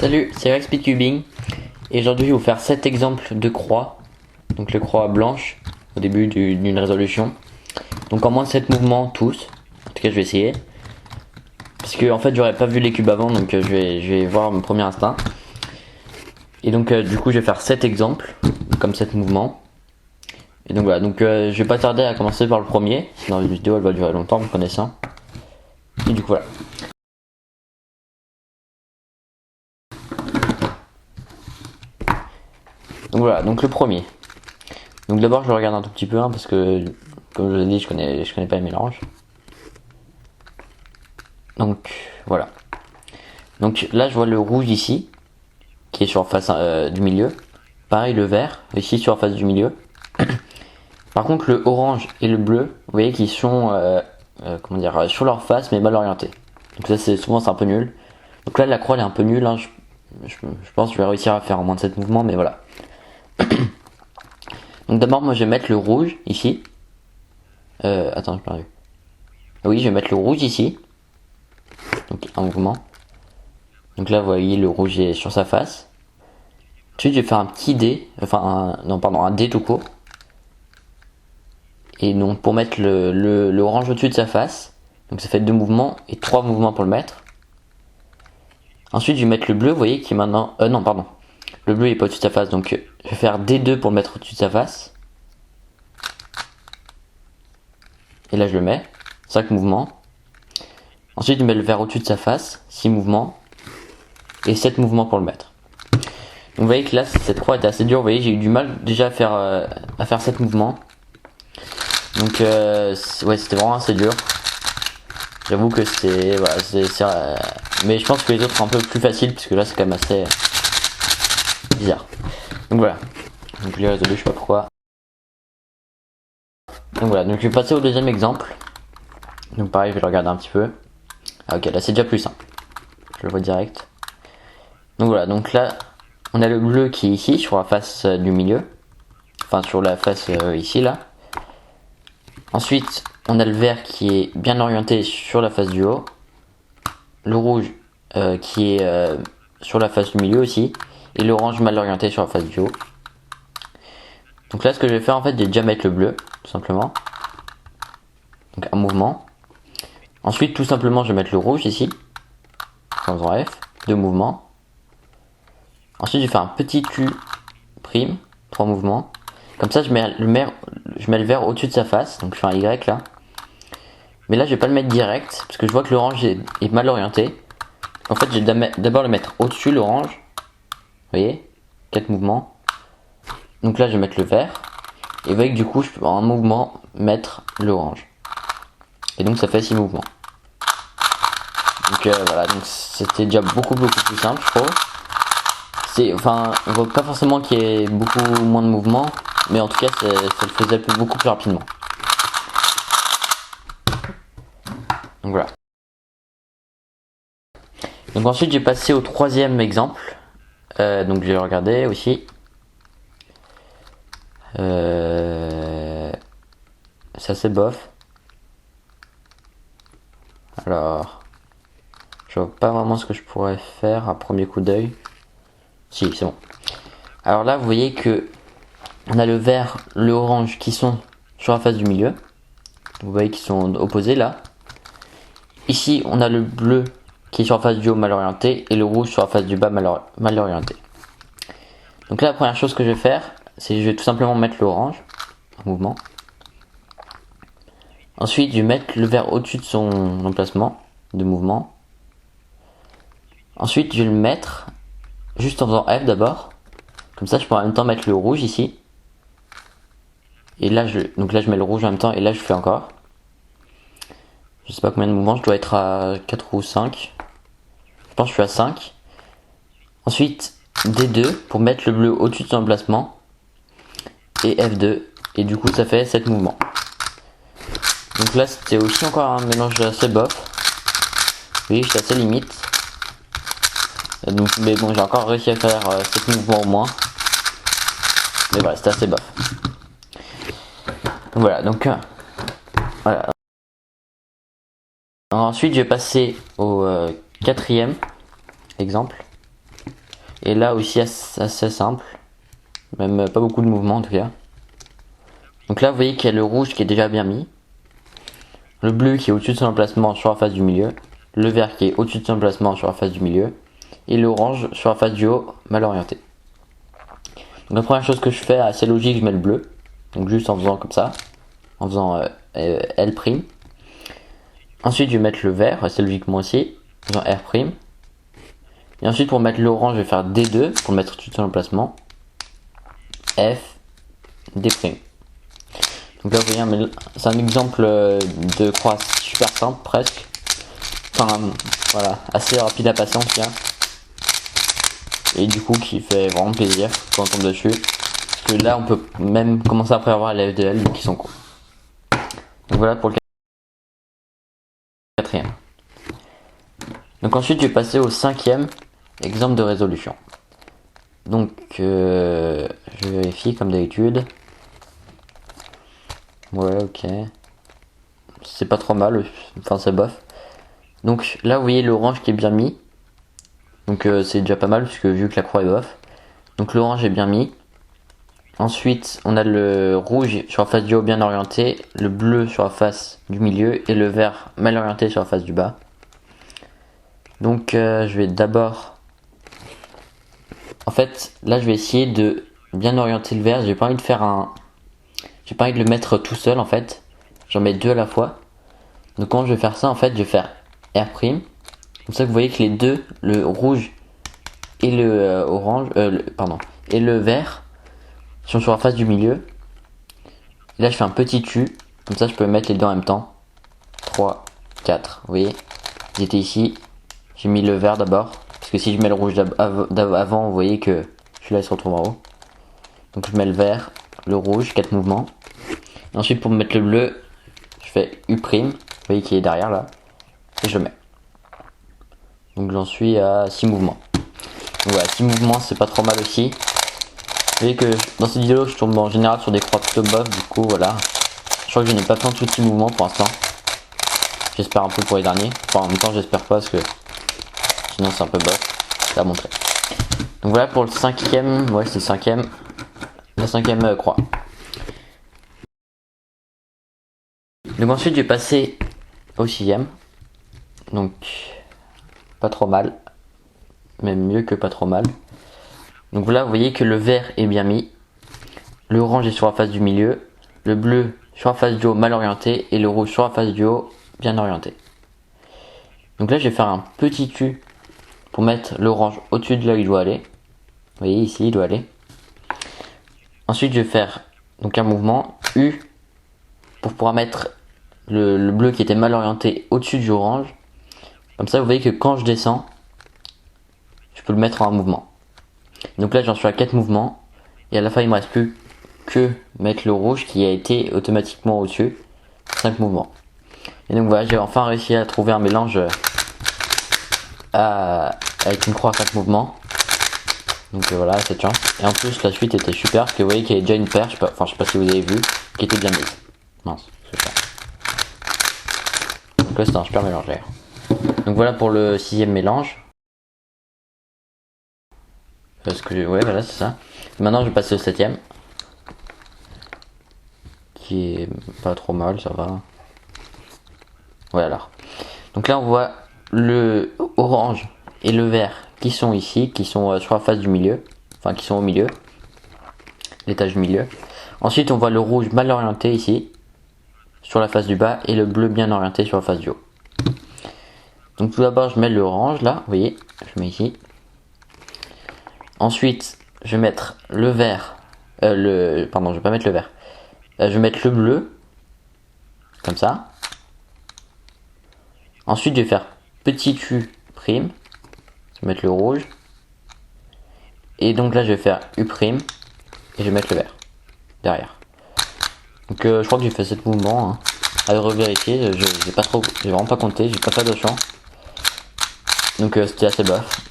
Salut, c'est Rex Speedcubing et aujourd'hui je vais vous faire 7 exemples de croix. Donc les croix blanches au début d'une résolution. Donc en moins de 7 mouvements tous. En tout cas je vais essayer. Parce que en fait j'aurais pas vu les cubes avant, donc je vais voir mon premier instinct. Et donc du coup je vais faire 7 exemples, comme 7 mouvements. Et donc voilà, donc je vais pas tarder à commencer par le premier, sinon la vidéo elle va durer longtemps, vous connaissez. Et du coup voilà. Donc voilà, donc le premier. Donc d'abord je le regarde un tout petit peu parce que comme je l'ai dit je connais pas les mélanges. Donc voilà. Donc là je vois le rouge ici qui est sur la face du milieu. Pareil le vert ici sur la face du milieu. Par contre le orange et le bleu, vous voyez qu'ils sont comment dire, sur leur face mais mal orientés. Donc ça c'est souvent c'est un peu nul. Donc là la croix elle est un peu nulle. Je pense que je vais réussir à faire en moins de 7 mouvements, mais voilà. Donc d'abord moi je vais mettre le rouge ici. Attends j'ai perdu. Oui je vais mettre le rouge ici. Donc un mouvement. Donc là vous voyez le rouge est sur sa face. Ensuite je vais faire un petit dé. Enfin un dé tout court. Et donc pour mettre le orange au-dessus de sa face. Donc ça fait 2 mouvements et 3 mouvements pour le mettre. Ensuite je vais mettre le bleu, vous voyez qui est maintenant. Non pardon. Le bleu il est pas au-dessus de sa face. Donc je vais faire D2 pour le mettre au-dessus de sa face. Et là je le mets. 5 mouvements. Ensuite je mets le vert au-dessus de sa face. 6 mouvements. Et 7 mouvements pour le mettre. Donc vous voyez que là cette croix était assez dure. Vous voyez j'ai eu du mal déjà à faire 7 mouvements. Donc ouais c'était vraiment assez dur. J'avoue que c'est voilà, mais je pense que les autres sont un peu plus faciles parce que là c'est quand même assez bizarre. Donc voilà. Donc je l'ai résolu, je sais pas pourquoi. Donc voilà, donc je vais passer au deuxième exemple. Donc pareil, je vais le regarder un petit peu. Ah ok, là c'est déjà plus simple. Je le vois direct. Donc voilà, donc là on a le bleu qui est ici sur la face du milieu. Enfin sur la face ici là. Ensuite, on a le vert qui est bien orienté sur la face du haut. Le rouge qui est sur la face du milieu aussi. Et l'orange mal orienté sur la face du haut. Donc là, ce que je vais faire en fait, c'est déjà mettre le bleu, tout simplement. Donc un mouvement. Ensuite, tout simplement, je vais mettre le rouge ici. En faisant F. 2 mouvements. Ensuite, je vais faire un petit Q'. 3 mouvements. Comme ça, je mets le vert au-dessus de sa face. Donc je fais un Y là. Mais là je vais pas le mettre direct parce que je vois que l'orange est mal orienté. En fait je vais d'abord le mettre au-dessus l'orange. Vous voyez, 4 mouvements. Donc là je vais mettre le vert. Et vous voyez que du coup je peux en un mouvement mettre l'orange. Et donc ça fait 6 mouvements. Donc voilà, donc c'était déjà beaucoup plus simple je trouve. Enfin on voit pas forcément qu'il y ait beaucoup moins de mouvements. Mais en tout cas ça le faisait beaucoup plus rapidement. Donc voilà. Donc ensuite j'ai passé au troisième exemple. Donc je vais regarder aussi. C'est assez bof. Alors, je vois pas vraiment ce que je pourrais faire à premier coup d'œil. Si, c'est bon. Alors là, vous voyez que on a le vert, le orange qui sont sur la face du milieu. Vous voyez qu'ils sont opposés là. Ici, on a le bleu qui est sur la face du haut mal orienté et le rouge sur la face du bas mal orienté. Donc là, la première chose que je vais faire, c'est que je vais tout simplement mettre l'orange en mouvement. Ensuite, je vais mettre le vert au-dessus de son emplacement de mouvement. Ensuite, je vais le mettre juste en faisant F d'abord. Comme ça, je peux en même temps mettre le rouge ici. Et là, donc là, je mets le rouge en même temps et là, je fais encore. Je sais pas combien de mouvements, je dois être à 4 ou 5. Je pense que je suis à 5. Ensuite, D2 pour mettre le bleu au-dessus de son emplacement. Et F2. Et du coup, ça fait 7 mouvements. Donc là, c'était aussi encore un mélange assez bof. Oui, j'étais assez limite. Donc, mais bon, j'ai encore réussi à faire 7 mouvements au moins. Mais voilà, c'était assez bof. Donc voilà, donc voilà. Ensuite, je vais passer au quatrième exemple. Et là aussi assez simple. Même pas beaucoup de mouvement en tout cas. Donc là vous voyez qu'il y a le rouge qui est déjà bien mis. Le bleu qui est au-dessus de son emplacement sur la face du milieu. Le vert qui est au-dessus de son emplacement sur la face du milieu. Et l'orange sur la face du haut mal orienté. Donc la première chose que je fais, assez logique, je mets le bleu. Donc juste en faisant comme ça. En faisant L'. Ensuite je vais mettre le vert, assez logiquement aussi. En faisant R'. Et ensuite pour mettre l'orange, je vais faire D2 pour le mettre tout de son emplacement. F, D'. Donc là vous voyez, c'est un exemple de croix super simple presque. Enfin voilà, assez rapide à passer en tout cas. Et du coup qui fait vraiment plaisir quand on tombe dessus. Parce que là on peut même commencer après avoir les FDL qui sont courts. Donc voilà pour le quatrième. Donc ensuite je vais passer au cinquième exemple de résolution. Donc je vérifie comme d'habitude. Ouais, ok. C'est pas trop mal, enfin c'est bof. Donc là vous voyez l'orange qui est bien mis. Donc c'est déjà pas mal puisque vu que la croix est bof. Donc l'orange est bien mis. Ensuite on a le rouge sur la face du haut bien orienté, le bleu sur la face du milieu et le vert mal orienté sur la face du bas. Donc je vais d'abord... En fait là je vais essayer de bien orienter le vert. J'ai pas envie de faire un... J'ai pas envie de le mettre tout seul en fait. J'en mets deux à la fois. Donc quand je vais faire ça en fait je vais faire R'. Comme ça que vous voyez que les deux, le rouge et le orange, et le vert sont sur la face du milieu. Et là je fais un petit U. Comme ça je peux mettre les deux en même temps. 3, 4. Vous voyez, ils étaient ici. J'ai mis le vert d'abord. Parce que si je mets le rouge avant, vous voyez que celui-là il se retrouve en haut. Donc je mets le vert, le rouge, 4 mouvements. Et ensuite pour mettre le bleu, je fais U'. Vous voyez qu'il est derrière là. Et je le mets. Donc j'en suis à 6 mouvements. Donc voilà, 6 mouvements c'est pas trop mal aussi. Vous voyez que dans cette vidéo je tombe en général sur des croix plutôt bof. Du coup voilà. Je crois que je n'ai pas plein de tous 6 mouvements pour l'instant. J'espère un peu pour les derniers. Enfin en même temps j'espère pas parce que sinon c'est un peu bof à montrer. Donc voilà pour le cinquième. Ouais c'est le cinquième. La cinquième croix. Donc ensuite je vais passer au sixième. Donc pas trop mal. Même mieux que pas trop mal. Donc là vous voyez que le vert est bien mis. Le orange est sur la face du milieu. Le bleu sur la face du haut mal orienté. Et le rouge sur la face du haut bien orienté. Donc là je vais faire un petit U pour mettre l'orange au-dessus de là où il doit aller. Vous voyez ici il doit aller. Ensuite je vais faire donc un mouvement U pour pouvoir mettre le bleu qui était mal orienté au-dessus du orange. Comme ça vous voyez que quand je descends, je peux le mettre en un mouvement. Donc là j'en suis à 4 mouvements. Et à la fin il me reste plus que mettre le rouge qui a été automatiquement au-dessus. 5 mouvements. Et donc voilà, j'ai enfin réussi à trouver un mélange avec une croix à 4 mouvements. Donc voilà, cette chance. Et en plus la suite était super parce que vous voyez qu'il y avait déjà une paire, je sais pas si vous avez vu, qui était bien mise. Mince, super. Donc là c'est un super mélange d'ailleurs. Donc voilà pour le sixième mélange. Ouais voilà c'est ça. Maintenant je vais passer au septième. Qui est pas trop mal, ça va. Ouais alors. Donc là on voit le orange et le vert qui sont ici, qui sont sur la face du milieu. Enfin qui sont au milieu. L'étage du milieu. Ensuite on voit le rouge mal orienté ici. Sur la face du bas. Et le bleu bien orienté sur la face du haut. Donc tout d'abord je mets l'orange là. Vous voyez. Je mets ici. Ensuite je vais mettre le vert. Pardon je vais pas mettre le vert. Je vais mettre le bleu. Comme ça. Ensuite je vais faire petit U'. Je vais mettre le rouge. Et donc là je vais faire U'. Et je vais mettre le vert. Derrière. Donc je crois que j'ai fait 7 mouvements. Hein. À revérifier. J'ai vraiment pas compté. J'ai pas fait attention. Donc c'était assez bof.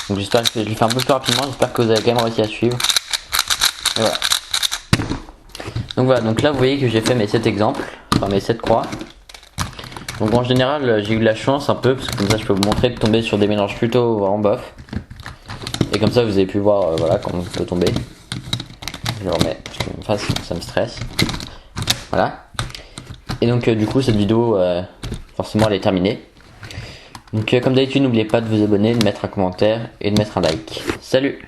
Donc j'espère que je l'ai fait un peu plus rapidement. J'espère que vous avez quand même réussi à suivre. Et voilà. Donc voilà. Donc là vous voyez que j'ai fait mes 7 exemples. Enfin mes 7 croix. Donc en général j'ai eu de la chance un peu parce que comme ça je peux vous montrer de tomber sur des mélanges plutôt vraiment bof. Et comme ça vous avez pu voir voilà comment on peut tomber. Je le remets parce que me fasse, ça me stresse. Voilà. Et donc du coup cette vidéo forcément elle est terminée. Donc comme d'habitude n'oubliez pas de vous abonner, de mettre un commentaire et de mettre un like. Salut!